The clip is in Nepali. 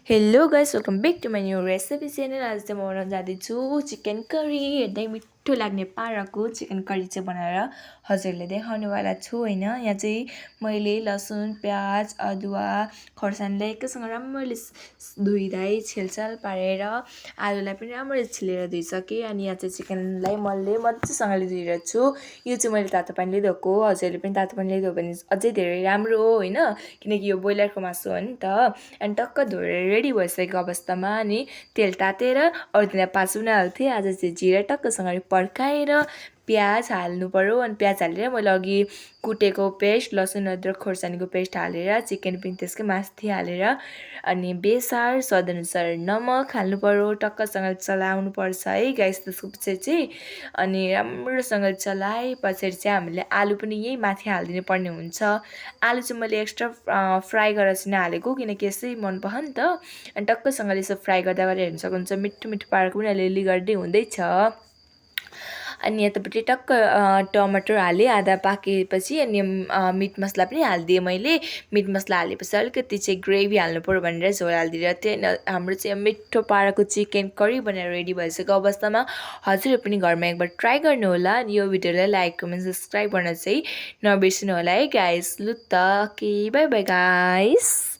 Hello guys welcome back to my new recipe channel. आज चाहिँ म बनाउन जाँदैछु चिकन करी। हेर्दै मिठो लाग्ने पाराको चिकन करी चाहिँ बनाएर हजुरले देखाउनेवाला छु होइन। यहाँ चाहिँ मैले लसुन प्याज अदुवा खोर्सानीलाई एकैसँग राम्ररी धोइधाइ छेलछाल पारेर आलुलाई पनि राम्ररी छिलेर धोइसकेँ। अनि यहाँ चाहिँ चिकनलाई मजासँगले धोइरहेको छु। यो चाहिँ मैले तातो पानीले धोएको, हजुरले पनि तातो पानीले धो भने अझै धेरै राम्रो हो होइन, किनकि यो ब्रोइलरको मासु हो नि त। अनि टक्क धोएर रेडी भइसकेको अवस्थामा अनि तेल तातेर अरू दिन 5 मिनट हाल्थेँ, आज चाहिँ जिरा टक्कसँगले पड्काएर प्याज हाल्नु पर्यो। अनि प्याज हालेर मैले अघि कुटेको पेस्ट लसुन अदरक खोर्सानीको पेस्ट हालेर चिकन पनि त्यसकै माथि हालेर अनि बेसार स्वादअनुसार नमक हाल्नु पर्यो। टक्कसँग चलाउनु पर्छ है गाइस। त्यसको पछि चाहिँ अनि राम्रोसँग चलाए पछाडि चाहिँ हामीले आलु पनि यही माथि हालिदिनु पर्ने हुन्छ। आलु चाहिँ मैले एक्स्ट्रा फ्राई गरेर चाहिँ नहालेको, किनकि यसै मन पर्छ नि त। अनि टक्कसँगले यसो फ्राई गर्दा हेर्न सक्नुहुन्छ मिठो मिठो पाराको पनि अलिअलि गर्दै हुँदैछ। अनि यतापट्टि टक्क टमाटर हालेँ आधा पाकेपछि। अनि मिट मसला पनि हालिदिएँ मैले। मिट मसला हालेपछि अलिकति चाहिँ ग्रेभी हाल्नु पर्यो भनेर झोल हालिदिएर चाहिँ हाम्रो चाहिँ मिठो पाराको चिकन करी बनाएर रेडी भइसकेको अवस्थामा हजुरहरू पनि घरमा एकबार ट्राई गर्नु होला। अनि यो भिडियोलाई लाइक कमेन्ट सब्सक्राइब गर्न चाहिँ नबिर्सिनु होला है गाइस। लु त ओके बाई बाई गाइस।